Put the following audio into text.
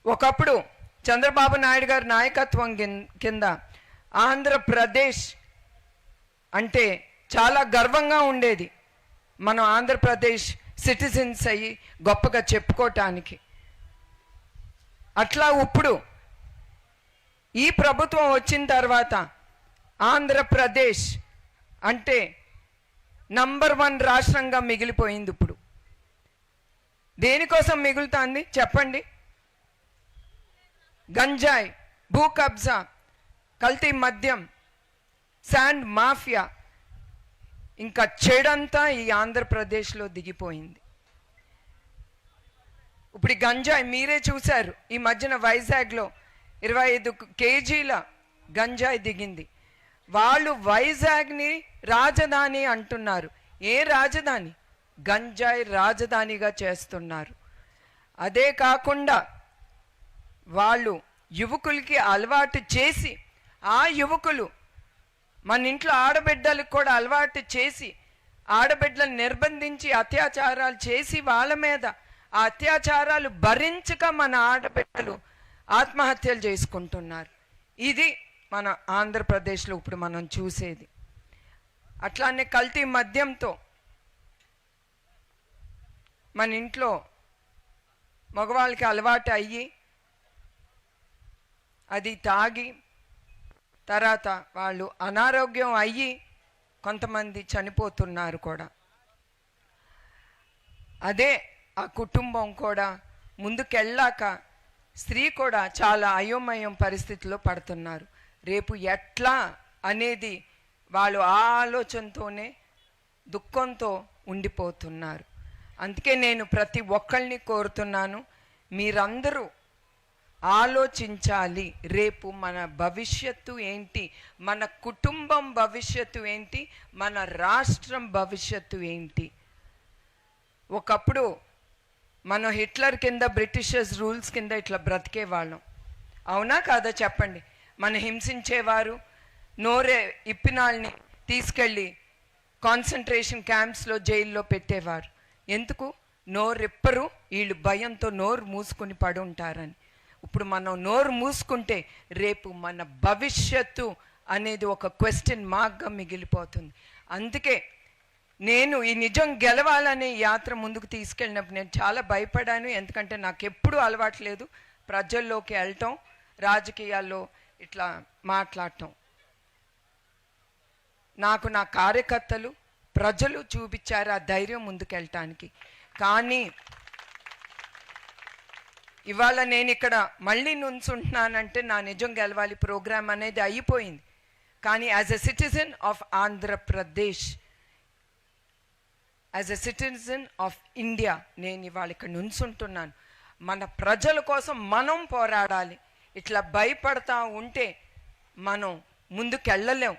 ఒకప్పుడు చంద్రబాబు నాయుడు గారి నాయకత్వం కింద ఆంధ్రప్రదేశ్ అంటే చాలా గర్వంగా ఉండేది. మనం ఆంధ్రప్రదేశ్ సిటిజన్స్ అయ్యి గొప్పగా చెప్పుకోవటానికి. అట్లా ఇప్పుడు ఈ ప్రభుత్వం వచ్చిన తర్వాత ఆంధ్రప్రదేశ్ అంటే నంబర్ 1 రాష్ట్రంగా మిగిలిపోయింది. ఇప్పుడు దేనికోసం మిగులుతుంది చెప్పండి? గంజాయి, భూ కబ్జా, కల్తీ మద్యం, శాండ్ మాఫియా, ఇంకా చెడంతా ఈ ఆంధ్రప్రదేశ్లో దిగిపోయింది. ఇప్పుడు గంజాయి మీరే చూశారు, ఈ మధ్యన వైజాగ్లో 25 కేజీల గంజాయి దిగింది. వాళ్ళు వైజాగ్ని రాజధాని అంటున్నారు. ఏ రాజధాని? గంజాయి రాజధానిగా చేస్తున్నారు. అదే కాకుండా వాళ్ళు యువకులకి అలవాటు చేసి, ఆ యువకులు మన ఇంట్లో ఆడబిడ్డలకు కూడా అలవాటు చేసి, ఆడబిడ్డలను నిర్బంధించి అత్యాచారాలు చేసి వాళ్ళ మీద ఆ అత్యాచారాలు భరించక మన ఆడబిడ్డలు ఆత్మహత్యలు చేసుకుంటున్నారు. ఇది మన ఆంధ్రప్రదేశ్లో ఇప్పుడు మనం చూసేది. అట్లానే కల్తీ మద్యంతో మన ఇంట్లో మగవాళ్ళకి అలవాటు అయ్యి అది తాగి తర్వాత వాళ్ళు అనారోగ్యం అయ్యి కొంతమంది చనిపోతున్నారు కూడా. అదే ఆ కుటుంబం కూడా ముందుకెళ్ళాక స్త్రీ కూడా చాలా అయోమయం పరిస్థితిలో పడుతున్నారు. రేపు ఎట్లా అనేది వాళ్ళు ఆ ఆలోచనతోనే దుఃఖంతో ఉండిపోతున్నారు. అందుకే నేను ప్రతి ఒక్కరిని కోరుతున్నాను, మీరందరూ ఆలోచించాలి. రేపు మన భవిష్యత్తు ఏంటి, మన కుటుంబం భవిష్యత్తు ఏంటి, మన రాష్ట్రం భవిష్యత్తు ఏంటి. ఒకప్పుడు మనం హిట్లర్ కింద, బ్రిటిషర్స్ రూల్స్ కింద ఇట్లా బ్రతికే వాళ్ళం. అవునా కాదా చెప్పండి? మన హింసించేవారు, నోరే ఇప్పినాళ్ళని తీసుకెళ్ళి కాన్సన్ట్రేషన్ క్యాంప్స్లో, జైల్లో పెట్టేవారు. ఎందుకు? నోరెప్పరు, వీళ్ళు భయంతో నోరు మూసుకుని పడి ఉంటారని. ఇప్పుడు మనం నోరు మూసుకుంటే రేపు మన భవిష్యత్తు అనేది ఒక క్వశ్చన్ మార్క్గా మిగిలిపోతుంది. అందుకే నేను ఈ నిజం గెలవాలనే యాత్ర ముందుకు తీసుకెళ్ళినప్పుడు నేను చాలా భయపడాను. ఎందుకంటే నాకు ఎప్పుడూ అలవాట్లేదు ప్రజల్లోకి వెళ్ళటం, రాజకీయాల్లో ఇట్లా మాట్లాడటం. నాకు నా కార్యకర్తలు, ప్రజలు చూపించారు ఆ ధైర్యం ముందుకెళ్ళటానికి. కానీ ఇవాళ నేను ఇక్కడ మళ్ళీ నుంచుంటున్నానంటే నా నిజం గెలవాలి ప్రోగ్రామ్ అనేది అయిపోయింది. కానీ as a citizen of Andhra Pradesh, as a citizen of India నేను ఇవాళ ఇక్కడ నుంచుంటున్నాను. మన ప్రజల కోసం మనం పోరాడాలి. ఇట్లా భయపడతా ఉంటే మనం ముందుకెళ్ళలేం.